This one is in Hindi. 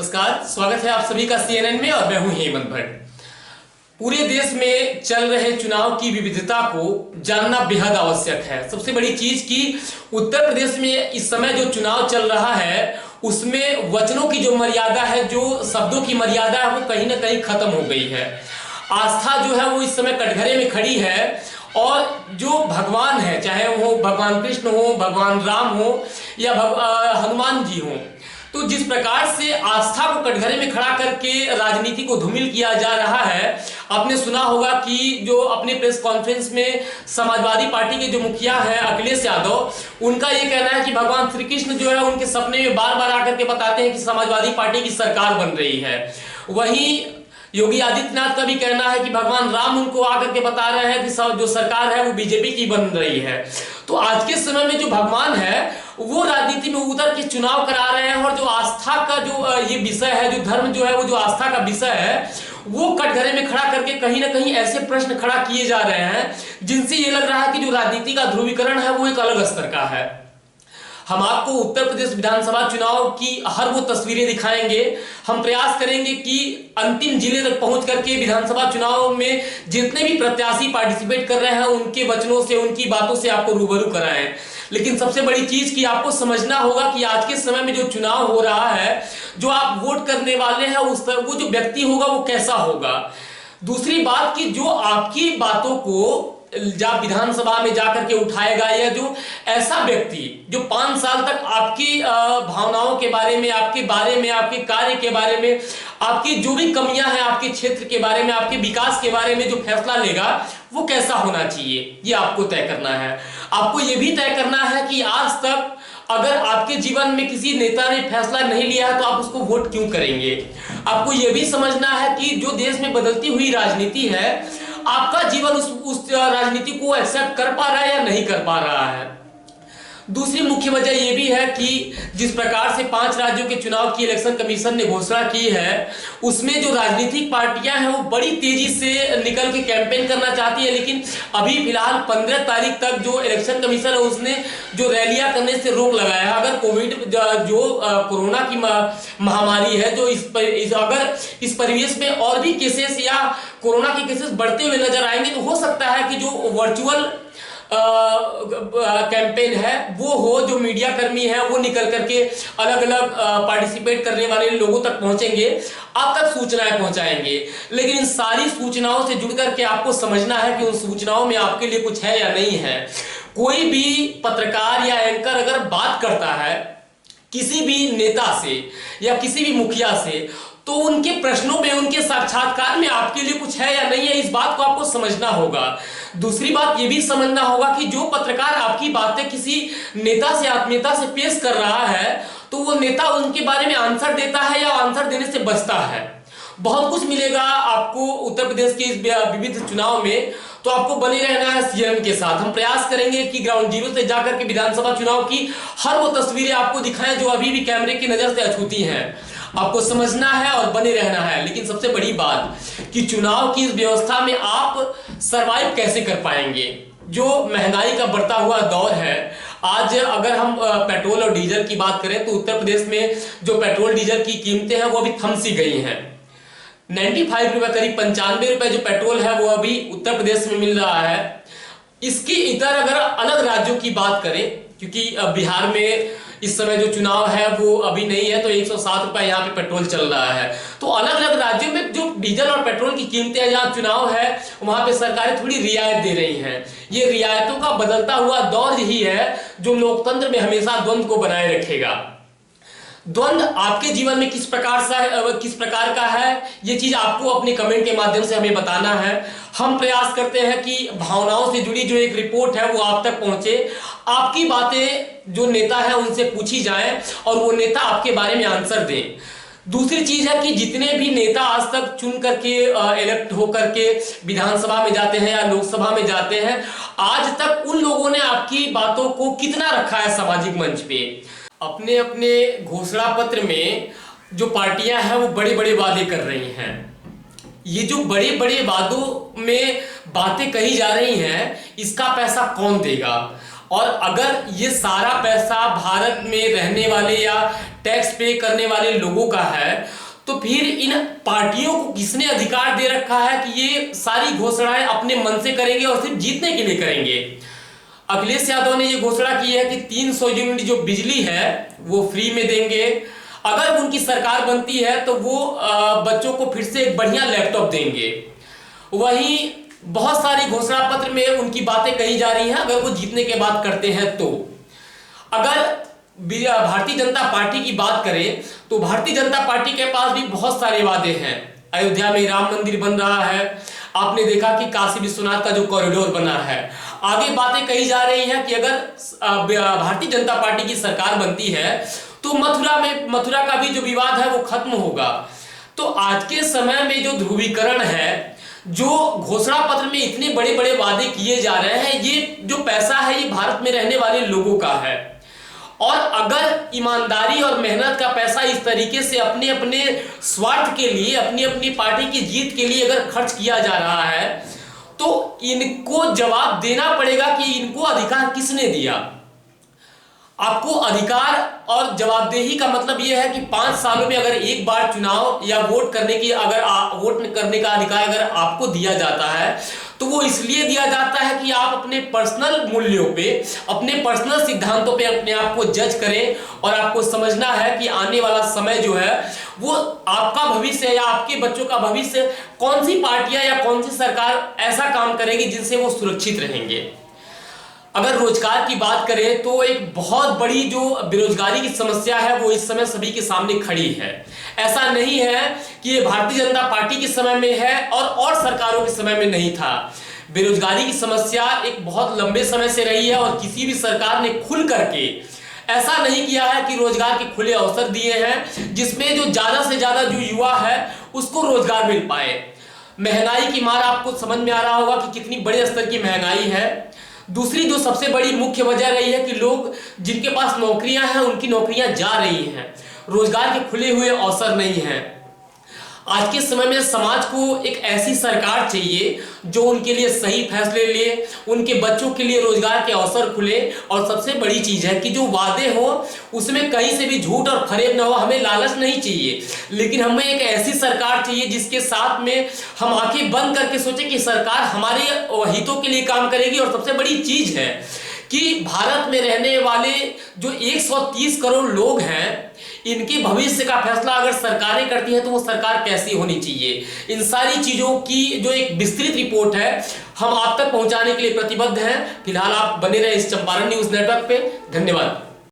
नमस्कार, स्वागत है आप सभी का CNN में और मैं हूं हेमंत भट्ट। पूरे देश में चल रहे चुनाव की विविधता को जानना बेहद आवश्यक है। सबसे बड़ी चीज कि उत्तर प्रदेश में इस समय जो चुनाव चल रहा है उसमें वचनों की जो मर्यादा है, जो शब्दों की मर्यादा है, वो कहीं ना कहीं खत्म हो गई है। आस्था जो है वो इस समय कटघरे में खड़ी है और जो भगवान है, चाहे वो भगवान कृष्ण हो, भगवान राम हो या हनुमान जी हो, तो जिस प्रकार से आस्था को कटघरे में खड़ा करके राजनीति को धूमिल किया जा रहा है। आपने सुना होगा कि जो अपने प्रेस कॉन्फ्रेंस में समाजवादी पार्टी के जो मुखिया है अखिलेश यादव, उनका ये कहना है कि भगवान श्री कृष्ण जो है उनके सपने में बार बार आकर के बताते हैं कि समाजवादी पार्टी की सरकार बन रही है। वहीं योगी आदित्यनाथ का भी कहना है कि भगवान राम उनको आकर के बता रहे हैं कि जो सरकार है वो बीजेपी की बन रही है। तो आज के समय में जो भगवान है वो राजनीति में उतर के चुनाव करा रहे हैं और जो आस्था का जो ये विषय है, जो धर्म जो है वो जो आस्था का विषय है, वो कटघरे में खड़ा करके कहीं ना कहीं ऐसे प्रश्न खड़ा किए जा रहे हैं जिनसे ये लग रहा है कि जो राजनीति का ध्रुवीकरण है वो एक अलग स्तर का है। हम आपको उत्तर प्रदेश विधानसभा चुनाव की हर वो तस्वीरें दिखाएंगे। हम प्रयास करेंगे कि अंतिम जिले तक पहुंच करके विधानसभा चुनाव में जितने भी प्रत्याशी पार्टिसिपेट कर रहे हैं उनके वचनों से, उनकी बातों से आपको रूबरू कराएं। लेकिन सबसे बड़ी चीज कि आपको समझना होगा कि आज के समय में जो चुनाव हो रहा है, जो आप वोट करने वाले हैं वो जो व्यक्ति होगा वो कैसा होगा। दूसरी बात कि जो आपकी बातों को जब विधानसभा में जाकर के उठाएगा, या जो ऐसा व्यक्ति जो 5 साल तक आपकी भावनाओं के बारे में, आपके बारे में, आपके कार्य के बारे में, आपकी जो भी कमियां हैं आपके क्षेत्र के बारे में, आपके विकास के बारे में जो फैसला लेगा वो कैसा होना चाहिए, ये आपको तय करना है। आपको ये भी तय करना है कि आज तक अगर आपके जीवन में किसी नेता ने फैसला नहीं लिया है तो आप उसको वोट क्यों करेंगे। आपको यह भी समझना है कि जो देश में बदलती हुई राजनीति है, आपका जीवन उस राजनीति को एक्सेप्ट कर पा रहा है या नहीं कर पा रहा है। दूसरी मुख्य वजह यह भी है कि जिस प्रकार से 5 राज्यों के चुनाव की इलेक्शन कमीशन ने घोषणा की है, उसमें जो राजनीतिक पार्टियां हैं वो बड़ी तेजी से निकल के कैंपेन करना चाहती है। लेकिन अभी फिलहाल 15 तारीख तक जो इलेक्शन कमीशन है उसने जो रैलियां करने से रोक लगाया है। अगर कोरोना की महामारी है, जो अगर इस परिवेश में और भी केसेस या कोरोना के केसेस बढ़ते हुए नजर आएंगे तो हो सकता है कि जो वर्चुअल कैंपेन है वो हो, जो मीडिया कर्मी है वो निकल करके अलग अलग पार्टिसिपेट करने वाले लोगों तक पहुंचेंगे, आप तक सूचनाएं पहुंचाएंगे। लेकिन इन सारी सूचनाओं से जुड़ करके आपको समझना है कि उन सूचनाओं में आपके लिए कुछ है या नहीं है। कोई भी पत्रकार या एंकर अगर बात करता है किसी भी नेता से या किसी भी मुखिया से, तो उनके प्रश्नों में, उनके साक्षात्कार में आपके लिए कुछ है या नहीं है, इस बात को आपको समझना होगा। दूसरी बात यह भी समझना होगा कि जो पत्रकार आपकी बातें किसी नेता से, आत्मीयता से पेश कर रहा है, तो वो नेता उनके बारे में आंसर देता है या आंसर देने से बचता है। बहुत कुछ मिलेगा आपको उत्तर प्रदेश के इस विविध चुनाव में, तो आपको बने रहना है CNN के साथ। हम प्रयास करेंगे कि ग्राउंड जीरो से जाकर के विधानसभा चुनाव की हर वो तस्वीरें आपको दिखाएं जो अभी भी कैमरे की नजर से अछूती हैं। आपको समझना है और बने रहना है। लेकिन सबसे बड़ी बात कि चुनाव की इस व्यवस्था में आप सरवाइव कैसे कर पाएंगे। जो महंगाई का बढ़ता हुआ दौर है, आज अगर हम पेट्रोल और डीजल की बात करें तो उत्तर प्रदेश में जो पेट्रोल डीजल की कीमतें हैं वो अभी थम सी गई हैं। 95 रुपए, करीब 95 रुपए जो पेट्रोल है वो अभी उत्तर प्रदेश में मिल रहा है। इसकी इतर अगर अलग राज्यों की बात करें, क्योंकि बिहार में इस समय जो चुनाव है वो अभी नहीं है, तो 107 रुपए यहाँ पे पेट्रोल चल रहा है। तो अलग अलग राज्यों में जो डीजल और पेट्रोल की कीमतें हैं, जहाँ चुनाव है वहां पे सरकारें थोड़ी रियायत दे रही हैं। ये रियायतों का बदलता हुआ दौर यही है जो लोकतंत्र में हमेशा द्वंद्व को बनाए रखेगा। द्वंद्व आपके जीवन में किस प्रकार का है, ये चीज आपको अपने कमेंट के माध्यम से हमें बताना है। हम प्रयास करते हैं कि भावनाओं से जुड़ी जो एक रिपोर्ट है वो आप तक पहुंचे। आपकी बातें जो नेता है उनसे पूछी जाए और वो नेता आपके बारे में आंसर दें। दूसरी चीज है कि जितने भी नेता आज तक चुन करके इलेक्ट होकर के विधानसभा में जाते हैं या लोकसभा में जाते हैं, आज तक उन लोगों ने आपकी बातों को कितना रखा है सामाजिक मंच पे। अपने अपने घोषणा पत्र में जो पार्टियां हैं वो बड़े बड़े वादे कर रही हैं। ये जो बड़े बड़े वादों में बातें कही जा रही हैं, इसका पैसा कौन देगा। और अगर ये सारा पैसा भारत में रहने वाले या टैक्स पे करने वाले लोगों का है, तो फिर इन पार्टियों को किसने अधिकार दे रखा है कि ये सारी घोषणाएं अपने मन से करेंगे और सिर्फ जीतने के लिए करेंगे। अखिलेश यादव ने ये घोषणा की है कि 300 यूनिट जो बिजली है वो फ्री में देंगे। अगर उनकी सरकार बनती है तो वो बच्चों को फिर से एक बढ़िया लैपटॉप देंगे। वहीं बहुत सारी घोषणा पत्र में उनकी बातें कही जा रही हैं, अगर वो जीतने के बाद करते हैं तो। अगर भारतीय जनता पार्टी की बात करें तो भारतीय जनता पार्टी के पास भी बहुत सारे वादे हैं। अयोध्या में राम मंदिर बन रहा है, आपने देखा कि काशी विश्वनाथ का जो कॉरिडोर बना है। आगे बातें कही जा रही हैं कि अगर भारतीय जनता पार्टी की सरकार बनती है तो मथुरा का भी जो विवाद है वो खत्म होगा। तो आज के समय में जो ध्रुवीकरण है, जो घोषणा पत्र में इतने बड़े बड़े वादे किए जा रहे हैं, ये जो पैसा है ये भारत में रहने वाले लोगों का है। और अगर ईमानदारी और मेहनत का पैसा इस तरीके से अपने अपने स्वार्थ के लिए, अपनी अपनी पार्टी की जीत के लिए अगर खर्च किया जा रहा है, तो इनको जवाब देना पड़ेगा कि इनको अधिकार किसने दिया। आपको अधिकार और जवाबदेही का मतलब यह है कि 5 सालों में अगर एक बार चुनाव या वोट करने का अधिकार अगर आपको दिया जाता है, तो वो इसलिए दिया जाता है कि आप अपने पर्सनल मूल्यों पे, अपने पर्सनल सिद्धांतों पे अपने आप को जज करें। और आपको समझना है कि आने वाला समय जो है वो आपका भविष्य या आपके बच्चों का भविष्य, कौन सी पार्टियां या कौन सी सरकार ऐसा काम करेगी जिनसे वो सुरक्षित रहेंगे। अगर रोजगार की बात करें तो एक बहुत बड़ी जो बेरोजगारी की समस्या है वो इस समय सभी के सामने खड़ी है। ऐसा नहीं है कि ये भारतीय जनता पार्टी के समय में है और सरकारों के समय में नहीं था। बेरोजगारी की समस्या एक बहुत लंबे समय से रही है और किसी भी सरकार ने खुल करके ऐसा नहीं किया है कि रोजगार के खुले अवसर दिए हैं जिसमें जो ज्यादा से ज्यादा जो युवा है उसको रोजगार मिल पाए। महंगाई की मार आपको समझ में आ रहा होगा कि कितनी बड़े स्तर की महंगाई है। दूसरी जो सबसे बड़ी मुख्य वजह रही है कि लोग जिनके पास नौकरियां हैं उनकी नौकरियां जा रही हैं, रोजगार के खुले हुए अवसर नहीं हैं। आज के समय में समाज को एक ऐसी सरकार चाहिए जो उनके लिए सही फैसले ले, उनके बच्चों के लिए रोजगार के अवसर खुले। और सबसे बड़ी चीज है कि जो वादे हो उसमें कहीं से भी झूठ और फरेब ना हो। हमें लालच नहीं चाहिए, लेकिन हमें एक ऐसी सरकार चाहिए जिसके साथ में हम आंखें बंद करके सोचें कि सरकार हमारे हितों के लिए काम करेगी। और सबसे बड़ी चीज है कि भारत में रहने वाले जो 130 करोड़ लोग हैं, इनके भविष्य का फैसला अगर सरकारें करती हैं तो वो सरकार कैसी होनी चाहिए। इन सारी चीजों की जो एक विस्तृत रिपोर्ट है हम आप तक पहुंचाने के लिए प्रतिबद्ध हैं। फिलहाल आप बने रहे इस चंपारण न्यूज नेटवर्क पे। धन्यवाद।